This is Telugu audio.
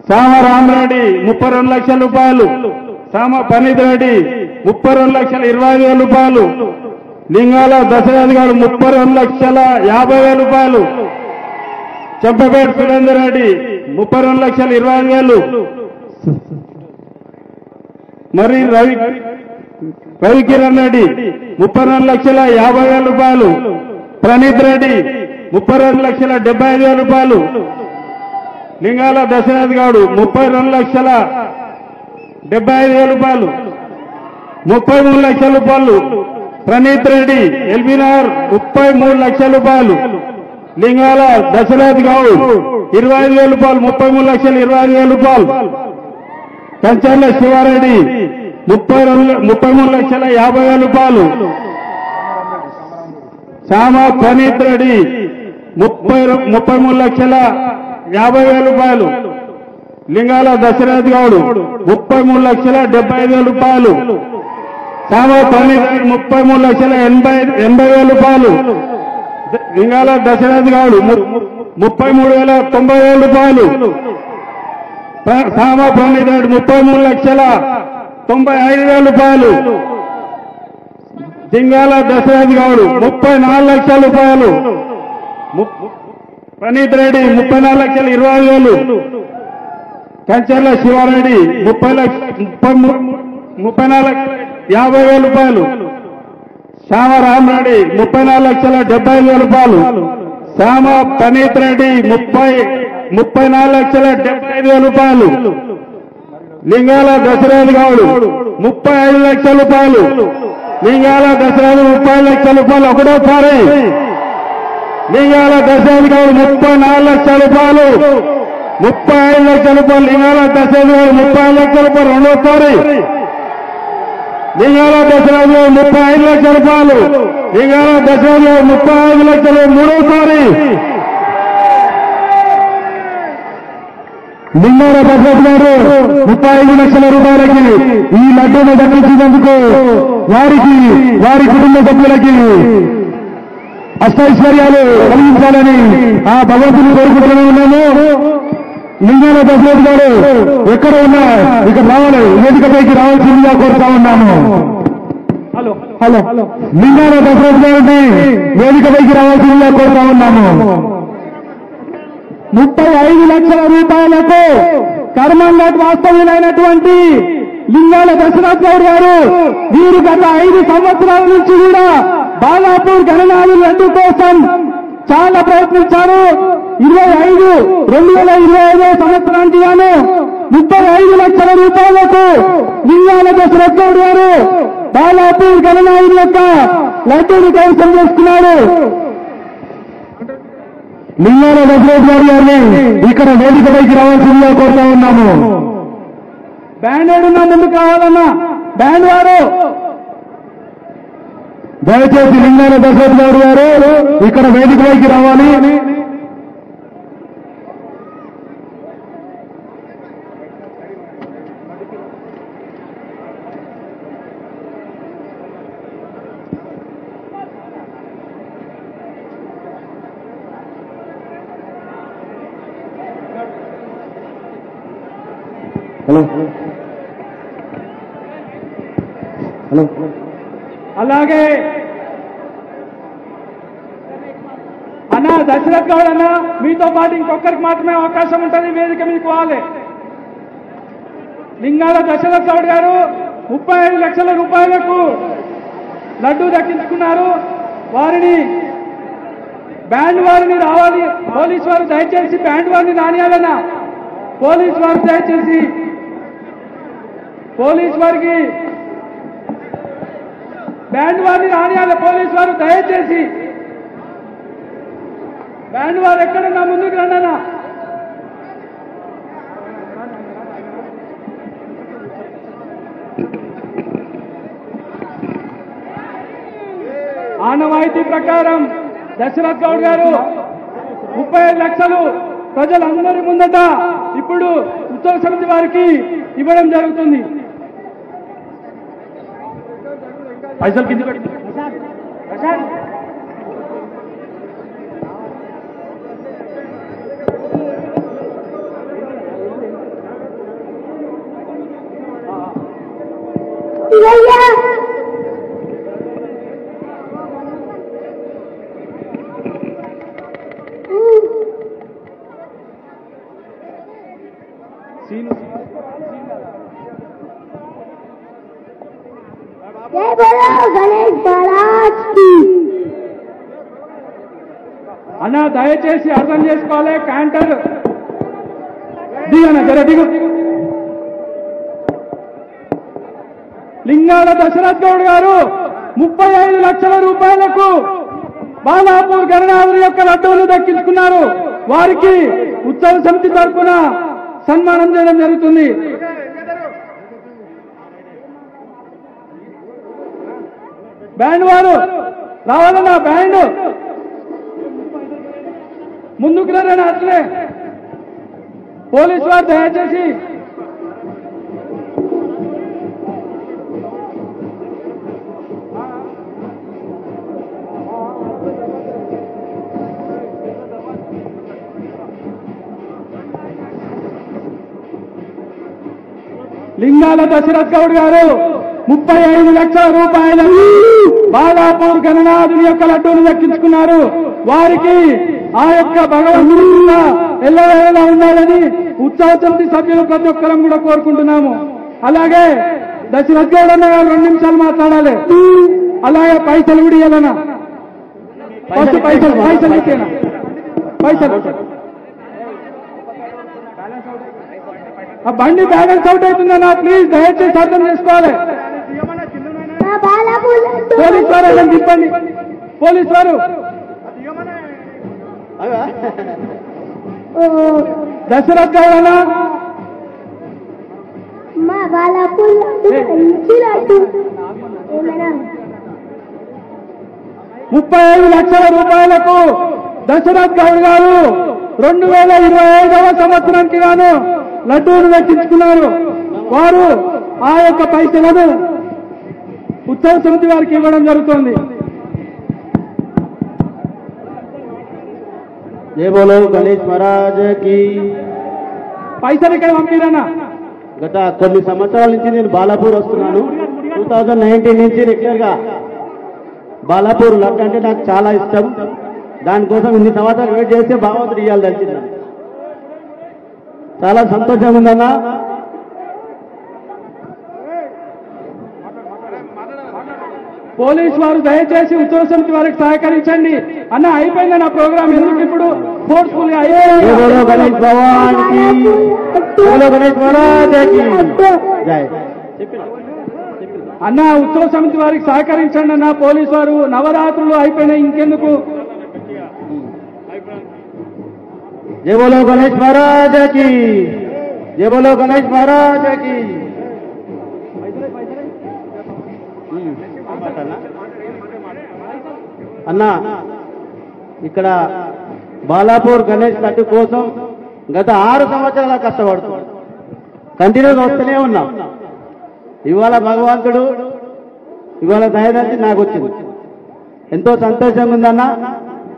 సామ రామరెడ్డి 32 లక్షల రూపాయలు, సామ పనీత్ రెడ్డి 32,20,000 రూపాయలు, లింగాల దశరథ్ గారు 32,50,000 రూపాయలు, చెంపపేట సురేందర్ రెడ్డి 32,20,000, మరి రవికిరణ్ రెడ్డి 32,50,000 రూపాయలు, ప్రణీత్ రెడ్డి 32,75,000 రూపాయలు, లింగాల దశరథ్ గారు 32,75,000 రూపాయలు, 33 లక్షల రూపాయలు, ప్రణీత్ రెడ్డి ఎల్బీనగర్ 33 లక్షల రూపాయలు, లింగాల దశరథ్ గౌడ్ 25,000 రూపాయలు, 33,20,000 రూపాయలు, కంచర్ల శివారెడ్డి 33,50,000 రూపాయలు, శ్యామ ప్రణీత్ రెడ్డి 33,50,000 రూపాయలు, లింగాల దశరథ్ గౌడ్ 33,75,000 రూపాయలు, శ్యామ ప్రణీత్ రెడ్డి 33,80,000 రూపాయలు, లింగాల దశరథ్ గౌడ్ 33,90,000 రూపాయలు, శ్యామ ప్రణీత్ రెడ్డి 33,95,000 రూపాయలు, జింగాల దశరథ్ గౌడ్ 34 లక్షల రూపాయలు, ప్రణీత్ రెడ్డి 34,20,000, కంచర్ల శివారెడ్డి 34,50,000 రూపాయలు, శ్యామ రామరెడ్డి 34,75,000 రూపాయలు, శ్యామ ప్రణీత్ రెడ్డి 34,75,000 రూపాయలు, లింగాల దశరథ్ గౌడ్ 35 లక్షల రూపాయలు, లింగాల దశరథ్ 30 లక్షల రూపాయలు ఒకటోసారి, లింగాల దశరథ్ గౌడ్ 34 లక్షల రూపాయలు, 35 లక్షల రూపాయలు, లింగాల దశరథ్ గౌడ్ 30 లక్షల రూపాయలు రెండోసారి, లింగాల దశరథ్ గౌడ్ 35 లక్షల రూపాయలు, లింగాల దశరథ్ గౌడ్ 35 లక్షలు మూడోసారి, లింగాల దశరథ్ గారు 35 లక్షల రూపాయలకి ఈ లడ్డూను దక్కించినందుకు వారికి వారి కుటుంబ సభ్యులకి అష్టైశ్వర్యాలు కలిగించాలని ఆ భగవంతుని కోరుకుంటూనే ఉన్నాము. లింగాల దశరథ్ గారు ఎక్కడ ఉన్నా ఇక్కడ రావాలి, వేదికపైకి రావాల్సిందిగా కోరుతా ఉన్నాము. హలో లింగాల దశరథ్ గారిని వేదికపైకి రావాల్సిందిగా కోరుతా ఉన్నాము. 35 లక్షల రూపాయలకు కర్మంఘట్ వాస్తవ్యులైనటువంటి లింగాల దశరథ్ గౌడ్ గారు వీరు గత 5 సంవత్సరాల నుంచి కూడా బాలాపూర్ గణనాథు లడ్డు కోసం చాలా ప్రయత్నించారు. 2025 సంవత్సరానికి గాను 35 లక్షల రూపాయలకు లింగాల దశరథ్ గౌడ్ గారు బాలాపూర్ గణనాథు యొక్క లడ్డూని కైవసం చేసుకున్నారు. లింగాల దశరథ్ గారిని ఇక్కడ వేదికపైకి రావాల్సిందిగా కోరుతా ఉన్నాము. బ్యాండ్ ఏడున్నా ముందు కావాలన్నా బ్యాండ్ వారు దయచేసి లింగాల దశరథ్ గౌడ్ గారు ఇక్కడ వేదికపైకి రావాలి. హలో హలో అలాగే అన్నా దశరథ్ గౌడ్ అన్న మీతో పాటు ఇంకొకరికి మాత్రమే అవకాశం ఉంటుంది, వేదిక మీకు వాలి. లింగాల దశరథ్ గౌడ్ గారు 35 లక్షల రూపాయలకు లడ్డూ దక్కించుకున్నారు. వారిని బ్యాండ్ వారిని రావాలి, పోలీసు వారు దయచేసి బ్యాండ్ వారిని రానియాలన్నా, పోలీసు వారు దయచేసి పోలీసు వారికి బ్యాండ్ వారిని రానియాలి. పోలీసు వారు దయచేసి బ్యాండ్ వారు ఎక్కడున్నా ముందుకు రండన్నా. ఆనవాయితీ ప్రకారం దశరథ్ గౌడ్ గారు 35 లక్షలు ప్రజలందరి ముందట ఇప్పుడు ఉత్సవ సమితి వారికి ఇవ్వడం జరుగుతుంది. పైసలు కింద जय बोलो गणेश महाराज की అన్న దయచేసి అర్థం చేసుకోవాలి క్యాంటర్ దిగన జర దిగు లింగాల దశరథ్ గౌడ్ గారు 35 లక్షల రూపాయలకు బాలాపూర్ గణనాథుని యొక్క లడ్డూలు దక్కించుకున్నారు. వారికి ఉత్సవ సమితి తరఫున సన్మానం చేయడం జరుగుతుంది. బ్యాండ్ వారు రావాలన్నా బ్యాండ్ ముందుకు రండి. అట్లే పోలీసు వారు దయచేసి లింగాల దశరథ్ గౌడ్ గారు 35 లక్షల రూపాయలు బాలాపూర్ గణనాథుని యొక్క లడ్డూలు దక్కించుకున్నారు. వారికి ఆ యొక్క భగవంతుడు ఎల్లవేళలా ఉండాలని ఉత్సవ సమితి సభ్యులు ప్రతి ఒక్కరం కూడా కోరుకుంటున్నాము. అలాగే దశరథ్ గౌడ్ అన్న గారు 2 నిమిషాలు మాట్లాడాలి. అలాగే పైసలు కూడా ఇవ్వాలన్నా ఫస్ట్ పైసలు ఇచ్చేనా పైసలు ఆ బండి బ్యాలెన్స్ అవుట్ అవుతుందన్నా ప్లీజ్ దయచేసి అర్థం చేసుకోవాలి. పోలీస్ వారు అలా తిప్పండి. పోలీస్ వారు దశరథ్ గౌడ్ అన్న 35 లక్షల రూపాయలకు దశరథ్ గౌడ్ గారు 2025వ సంవత్సరానికి గాను లడ్డూలు దక్కించుకున్నారు. వారు ఆ యొక్క పైసలను ఉత్సవ సమితి వారికి ఇవ్వడం జరుగుతోంది. జై బోలో గణేష్ మహారాజ్ కి. పైసలు ఇక్కడ పంపిరన్నా. గత కొన్ని సంవత్సరాల నుంచి నేను బాలాపూర్ వస్తున్నాను. 2019 నుంచి రెగ్యులర్ గా బాలాపూర్ లడ్డు అంటే నాకు చాలా ఇష్టం. దానికోసం ఇన్ని సంవత్సరాలు వెయిట్ చేస్తే భగవంతుడు ఇవ్వాలి తెలిసిందని చాలా సంతోషంగా ఉందన్నా. పోలీసు వారు దయచేసి ఉత్సవ సమితి వారికి సహకరించండి. అన్న అయిపోయింది నా ప్రోగ్రామ్. ఎందుకు ఇప్పుడు ఫోర్స్ఫుల్ గా గణేష్ భగవాన్ కి, గణేష్ మహారాజ్ కి జై. అన్న ఉత్సవ సమితి వారికి సహకరించండి అన్న. పోలీసు వారు నవరాత్రులు అయిపోయినాయి ఇంకెందుకు. జై బోలో గణేష్ మహారాజ్ కి, జై బోలో గణేష్ మహారాజ్ కి. అన్నా ఇక్కడ బాలాపూర్ గణేష్ లడ్డు కోసం గత 6 సంవత్సరాల కష్టపడుతున్నాం. కంటిన్యూగా వస్తూనే ఉన్నాం. ఇవాళ భగవంతుడు ఇవాళ దయదలిచి నాకు వచ్చింది. ఎంతో సంతోషంగా ఉందన్నా.